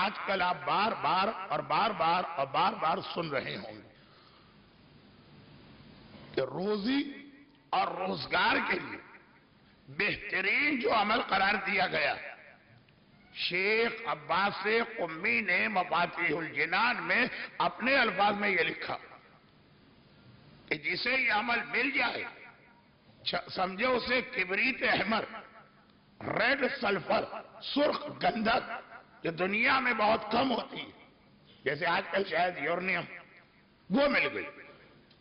آج کل آپ بار بار اور بار بار اور بار بار سن رہے ہوں گے کہ روزی اور روزگار کے لیے بہترین جو عمل قرار دیا گیا، شیخ عباس قمی نے مفاتیح الجنان میں اپنے الفاظ میں یہ لکھا کہ جسے یہ عمل مل جائے، سمجھے اسے کبریت احمر، ریڈ سلفر، سرخ گندھک جو دنیا میں بہت کم ہوتی ہے، جیسے آج کل شاید یورنیم، وہ مل گئی۔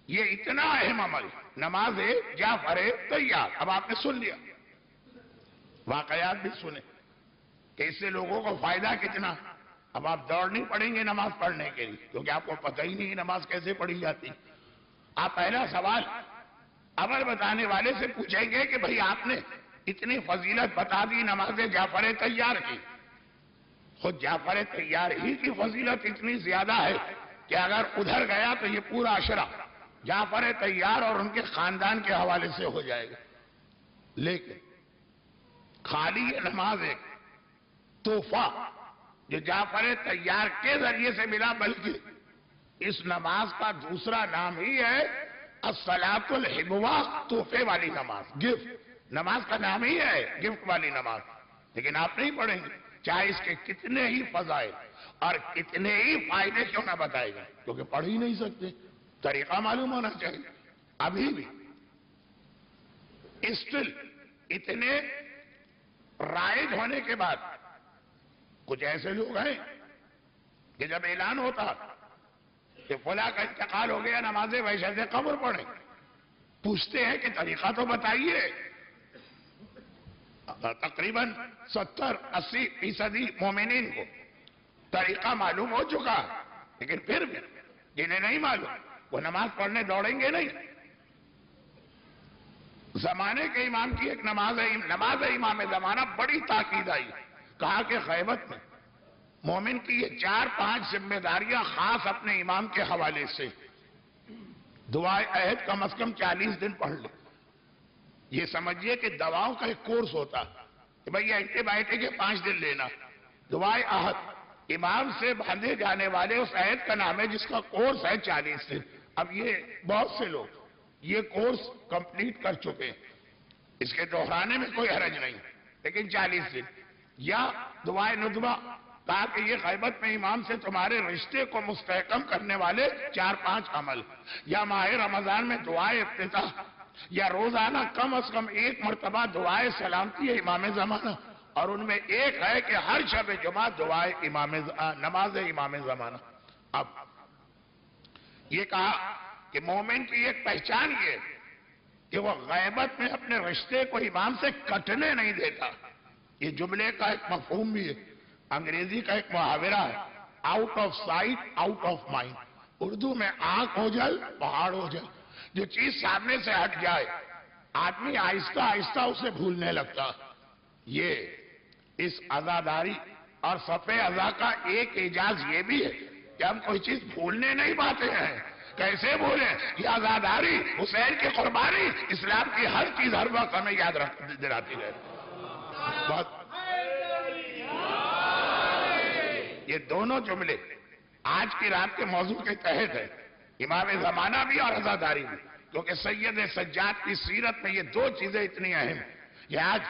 یہ اتنا اہم عمل، نماز جعفر طیار، اب آپ نے سن لیا، واقعات بھی سنے کہ اس سے لوگوں کو فائدہ کتنا۔ اب آپ دوڑ نہیں پڑیں گے نماز پڑھنے کے لیے، کیونکہ آپ کو پتہ ہی نہیں نماز کیسے پڑھی جاتی۔ آپ پہلا سوال عمل بتانے والے سے پوچھیں گے کہ بھئی آپ نے اتنی فضیلت بتا دی نماز جعفر طیار کی، خود جعفر طیار ہی کی فضیلت اتنی زیادہ ہے کہ اگر ادھر گیا تو یہ پورا عشرہ جعفر طیار اور ان کے خاندان کے حوالے سے ہو جائے گا۔ لیکن خالی یہ نماز ایک تحفہ جو جعفر طیار کے ذریعے سے ملا، بلکہ اس نماز کا دوسرا نام ہی ہے الصلاۃ الحبوہ، تحفے والی نماز، گفٹ۔ نماز کا نام ہی ہے گفٹ والی نماز، لیکن آپ نہیں پڑھیں گے، چاہے اس کے کتنے ہی فضائل اور کتنے ہی فائدے کیوں نہ بتائے گا، کیونکہ پڑھ ہی نہیں سکتے۔ طریقہ معلوم ہونا چاہیے۔ ابھی بھی اسٹل اتنے رائج ہونے کے بعد کچھ ایسے لوگ ہیں کہ جب اعلان ہوتا کہ فلاں کا انتقال ہو گیا، نماز وحشت قبر پڑھیں، پوچھتے ہیں کہ طریقہ تو بتائیے۔ تقریباً 70-80% مومنین کو طریقہ معلوم ہو چکا، لیکن پھر بھی جنہیں نہیں معلوم وہ نماز پڑھنے دوڑیں گے نہیں۔ زمانے کے امام کی ایک نماز امام زمانہ بڑی تاکید آئی، کہا کہ غیبت میں مومن کی یہ 4-5 ذمہ داریاں خاص اپنے امام کے حوالے سے، دعائے عہد کم از کم 40 دن پڑھ لے۔ یہ سمجھیے کہ دواؤں کا ایک کورس ہوتا کہ بھئی اینٹی بائیوٹک کے 5 دن لینا، دعائے عہد امام سے باندھے جانے والے اس عہد کا نام ہے جس کا کورس ہے 40 دن۔ اب یہ بہت سے لوگ یہ کورس کمپلیٹ کر چکے ہیں، اس کے دہرانے میں کوئی حرج نہیں، لیکن 40 دن۔ یا دعائے ندبہ، کہا کہ یہ غیبت میں امام سے تمہارے رشتے کو مستحکم کرنے والے 4-5 عمل۔ یا ماہ رمضان میں دعائے افتتاح، یا روزانہ کم از کم 1 مرتبہ دعائے سلامتی ہے امام زمانہ، اور ان میں ایک ہے کہ ہر شب جمعہ دعائے نماز امام زمانہ۔ اب یہ کہا کہ مومن کی ایک پہچان یہ کہ وہ غیبت میں اپنے رشتے کو امام سے کٹنے نہیں دیتا۔ یہ جملے کا ایک مفہوم بھی ہے، انگریزی کا ایک محاورہ ہے، out of sight out of mind. Urdu میں آنکھ ہو جل پہاڑ ہو جل، جو چیز سامنے سے ہٹ جائے آدمی آہستہ آہستہ اسے بھولنے لگتا۔ یہ اس عزاداری اور صفِ عزا کا ایک اعجاز یہ بھی ہے کہ ہم کوئی چیز بھولنے نہیں پاتے ہیں۔ کیسے بھولیں؟ یہ عزاداری، حسین کی قربانی، اسلام کی ہر چیز ہر وقت ہمیں یاد دلاتی ہے۔ یہ دونوں جملے آج کی رات کے موضوع کے تحت ہے، امام زمانہ بھی اور عزاداری بھی، کیونکہ سید سجاد کی سیرت میں یہ 2 چیزیں اتنی اہم ہیں کہ آج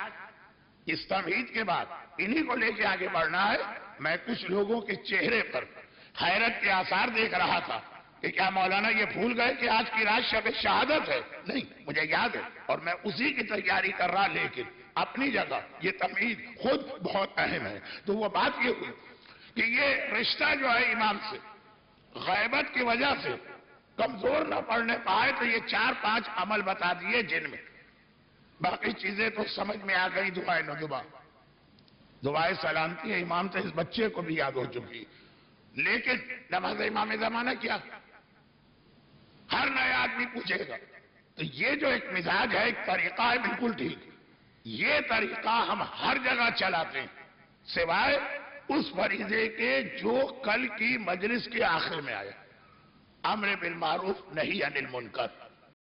اس تمہید کے بعد انہی کو لے کے آگے بڑھنا ہے۔ میں کچھ لوگوں کے چہرے پر حیرت کے آثار دیکھ رہا تھا کہ کیا مولانا یہ بھول گئے کہ آج کی رات شب شہادت ہے؟ نہیں، مجھے یاد ہے اور میں اسی کی تیاری کر رہا، لیکن اپنی جگہ یہ تمہید خود بہت اہم ہے۔ تو وہ بات یہ ہوئی کہ یہ رشتہ جو ہے امام سے غیبت کی وجہ سے کمزور نہ پڑنے پائے، تو یہ 4-5 عمل بتا دیے، جن میں باقی چیزیں تو سمجھ میں آ گئی۔ دعائے ندبہ، دعائے سلامتی ہے امام سے، اس بچے کو بھی یاد ہو چکی، لیکن نماز امام زمانہ کیا؟ ہر نیا آدمی پوچھے گا۔ تو یہ جو ایک مزاج ہے، ایک طریقہ ہے، بالکل ٹھیک، یہ طریقہ ہم ہر جگہ چلاتے ہیں سوائے اس فریضے کے جو کل کی مجلس کے آخر میں آیا، امر بالمعروف نہی عن المنکر۔